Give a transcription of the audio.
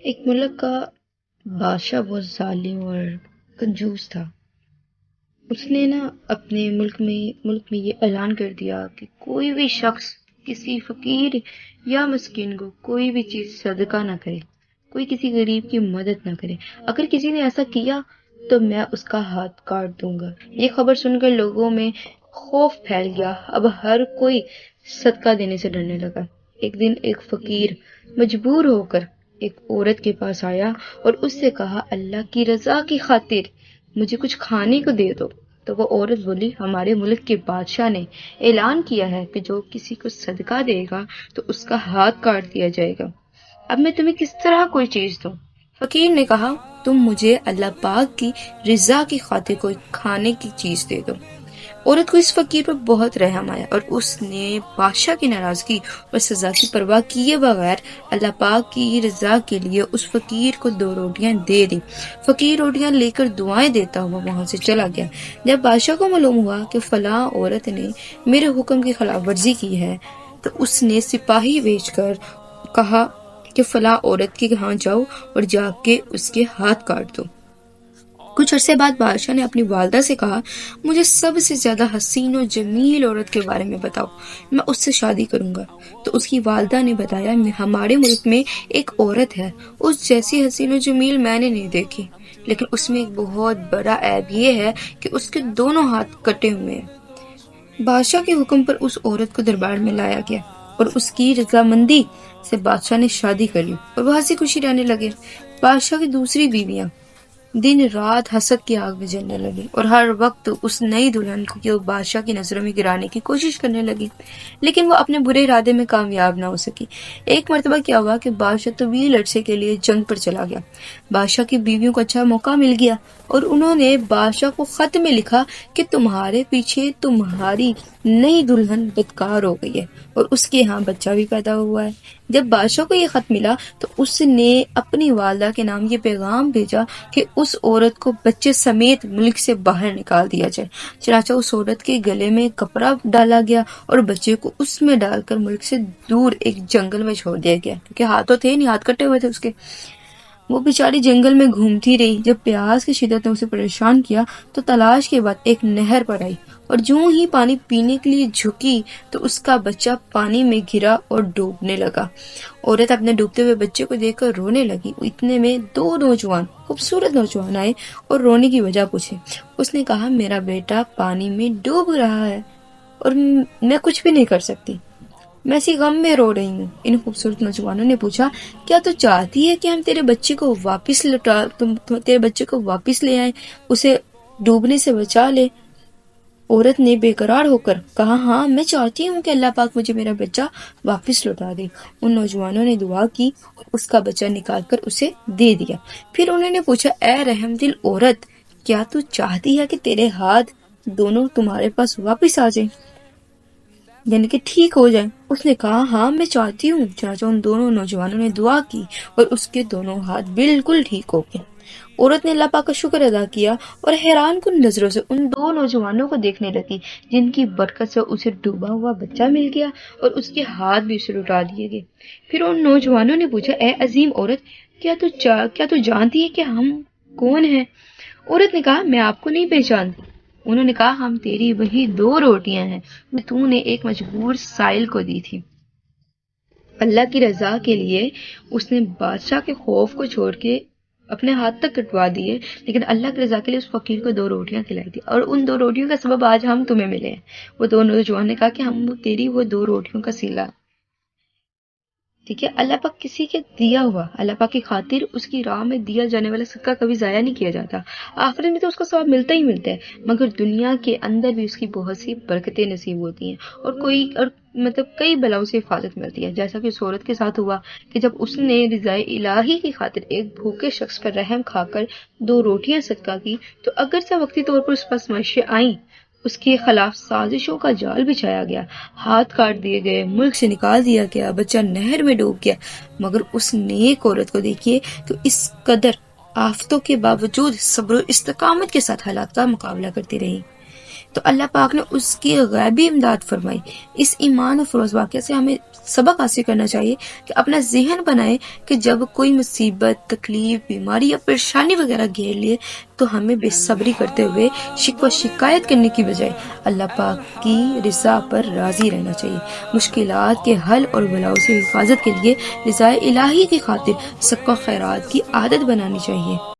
ایک ملک کا بادشاہ بہت ظالم اور کنجوس تھا۔ اس نے اپنے ملک میں یہ اعلان کر دیا کہ کوئی بھی شخص کسی فقیر یا مسکین کو کوئی بھی چیز صدقہ نہ کرے، کوئی کسی غریب کی مدد نہ کرے۔ اگر کسی نے ایسا کیا تو میں اس کا ہاتھ کاٹ دوں گا۔ یہ خبر سن کر لوگوں میں خوف پھیل گیا۔ اب ہر کوئی صدقہ دینے سے ڈرنے لگا۔ ایک دن ایک فقیر مجبور ہو کر ایک عورت کے پاس آیا اور اس سے کہا، اللہ کی رضا کی خاطر مجھے کچھ کھانے کو دے دو۔ تو وہ عورت بولی، ہمارے ملک کے بادشاہ نے اعلان کیا ہے کہ جو کسی کو صدقہ دے گا تو اس کا ہاتھ کاٹ دیا جائے گا۔ اب میں تمہیں کس طرح کوئی چیز دوں؟ فقیر نے کہا، تم مجھے اللہ پاک کی رضا کی خاطر کوئی کھانے کی چیز دے دو۔ عورت کو اس فقیر پر بہت رحم آیا اور اس نے بادشاہ کی ناراضگی اور سزا کی پرواہ کیے بغیر اللہ پاک کی رضا کے لیے اس فقیر کو 2 روٹیاں دے دی۔ فقیر روٹیاں لے کر دعائیں دیتا ہوا وہاں سے چلا گیا۔ جب بادشاہ کو معلوم ہوا کہ فلاں عورت نے میرے حکم کی خلاف ورزی کی ہے تو اس نے سپاہی بھیج کر کہا کہ فلاں عورت کے ہاں جاؤ اور جا کے اس کے ہاتھ کاٹ دو۔ کچھ عرصے بعد بادشاہ نے اپنی والدہ سے کہا، مجھے سب سے زیادہ حسین و جمیل عورت کے بارے میں بتاؤ، میں اس سے شادی کروں گا۔ تو اس کی والدہ نے بتایا، ہمارے ملک میں ایک عورت ہے، اس جیسی حسین و جمیل میں نے نہیں دیکھی، لیکن اس میں ایک بہت بڑا عیب یہ ہے کہ اس کے دونوں ہاتھ کٹے ہوئے ہیں۔ بادشاہ کے حکم پر اس عورت کو دربار میں لایا گیا اور اس کی رضامندی سے بادشاہ نے شادی کر لی اور وہ ہنسی خوشی رہنے لگے۔ بادشاہ کی دوسری بیویاں دن رات حسد کی آگ میں جلنے لگی اور ہر وقت اس نئی دلہن کو بادشاہ کی نظروں میں گرانے کی کوشش کرنے لگی، لیکن وہ اپنے برے ارادے میں کامیاب نہ ہو سکی۔ ایک مرتبہ کیا ہوا کہ بادشاہ طویل عرصے کے لیے جنگ پر چلا گیا۔ بادشاہ کی بیویوں کو اچھا موقع مل گیا اور انہوں نے بادشاہ کو خط میں لکھا کہ تمہارے پیچھے تمہاری نئی دلہن بدکار ہو گئی ہے اور اس کے ہاں بچہ بھی پیدا ہوا ہے۔ جب بادشاہ کو یہ خط ملا تو اس نے اپنی والدہ کے نام یہ پیغام بھیجا کہ اس عورت کو بچے سمیت ملک سے باہر نکال دیا جائے۔ چنانچہ اس عورت کے گلے میں کپڑا ڈالا گیا اور بچے کو اس میں ڈال کر ملک سے دور ایک جنگل میں چھوڑ دیا گیا، کیونکہ ہاتھ تو تھے نہیں، ہاتھ کٹے ہوئے تھے اس کے۔ وہ بیچاری جنگل میں گھومتی رہی۔ جب پیاس کی شدت نے اسے پریشان کیا تو تلاش کے بعد ایک نہر پر آئی اور جوں ہی پانی پینے کے لیے جھکی تو اس کا بچہ پانی میں گرا اور ڈوبنے لگا۔ عورت اپنے ڈوبتے ہوئے بچے کو دیکھ کر رونے لگی۔ اتنے میں 2 نوجوان، خوبصورت نوجوان آئے اور رونے کی وجہ پوچھی۔ اس نے کہا، میرا بیٹا پانی میں ڈوب رہا ہے اور میں کچھ بھی نہیں کر سکتی، میں اسی غم میں رو رہی ہوں۔ ان خوبصورت نوجوانوں نے پوچھا، کیا تو چاہتی ہے کہ ہم تیرے بچے کو واپس لے آئیں، اسے ڈوبنے سے بچا لے؟ عورت نے بے قرار ہو کر کہا، ہاں میں چاہتی ہوں کہ اللہ پاک مجھے میرا بچہ واپس لوٹا دے۔ ان نوجوانوں نے دعا کی اور اس کا بچہ نکال کر اسے دے دیا۔ پھر انہوں نے پوچھا، اے رحم دل عورت، کیا تو چاہتی ہے کہ تیرے ہاتھ دونوں تمہارے پاس واپس آ جائیں، یعنی کہ ٹھیک ہو جائیں؟ اس نے کہا، ہاں میں چاہتی ہوں۔ چنانچہ ان دونوں نوجوانوں نے دعا کی اور اس کے دونوں ہاتھ بالکل ٹھیک ہو گئے۔ عورت نے اللہ پاک کا شکر ادا کیا اور حیران کن نظروں سے ان 2 نوجوانوں کو دیکھنے لگی، جن کی برکت سے اسے ڈوبا ہوا بچہ مل گیا اور اس کے ہاتھ بھی اسے لوٹا دیے گئے۔ پھر ان نوجوانوں نے پوچھا، اے عظیم عورت، کیا تو جانتی ہے کہ ہم کون ہیں؟ عورت نے کہا، میں آپ کو نہیں پہچانتی۔ انہوں نے کہا، ہم تیری وہی 2 روٹیاں ہیں جو تو نے ایک مجبور سائل کو دی تھی۔ اللہ کی رضا کے لیے اس نے بادشاہ کے خوف کو چھوڑ کے اپنے ہاتھ تک کٹوا دیے، لیکن اللہ کی رضا کے لیے اس فقیر کو 2 روٹیاں کھلائی تھی، اور ان 2 روٹیوں کا سبب آج ہم تمہیں ملے ہیں۔ وہ 2 نوجوان نے کہا کہ ہم تیری وہ 2 روٹیوں کا صلہ، ٹھیک ہے، اللہ پاک کسی کے دیا ہوا، اللہ پاک کی خاطر اس کی راہ میں دیا جانے والا صدقہ کبھی ضائع نہیں کیا جاتا۔ آخرت میں تو اس کا ثواب ملتا ہی ملتا ہے، مگر دنیا کے اندر بھی اس کی بہت سی برکتیں نصیب ہوتی ہیں اور کئی بلاؤں سے حفاظت ملتی ہے، جیسا کہ اس عورت کے ساتھ ہوا کہ جب اس نے رضائے الہی کی خاطر ایک بھوکے شخص پر رحم کھا کر 2 روٹیاں صدقہ کی تو اگرچہ وقتی طور پر اس پر آزمائشیں آئیں، اس کے خلاف سازشوں کا جال بچھایا گیا، ہاتھ کاٹ دیے گئے، ملک سے نکال دیا گیا، بچہ نہر میں ڈوب گیا، مگر اس نیک عورت کو دیکھیے تو اس قدر آفتوں کے باوجود صبر و استقامت کے ساتھ حالات کا مقابلہ کرتی رہی۔ تو اللہ پاک نے اس کی غیبی امداد فرمائی۔ اس ایمان افروز واقعہ سے ہمیں سبق حاصل کرنا چاہیے کہ اپنا ذہن بنائے کہ جب کوئی مصیبت، تکلیف، بیماری یا پریشانی وغیرہ گھیر لیے تو ہمیں بے صبری کرتے ہوئے شکوہ شکایت کرنے کی بجائے اللہ پاک کی رضا پر راضی رہنا چاہیے۔ مشکلات کے حل اور بلاؤں سے حفاظت کے لیے رضا الہی کی خاطر صدقہ خیرات کی عادت بنانی چاہیے۔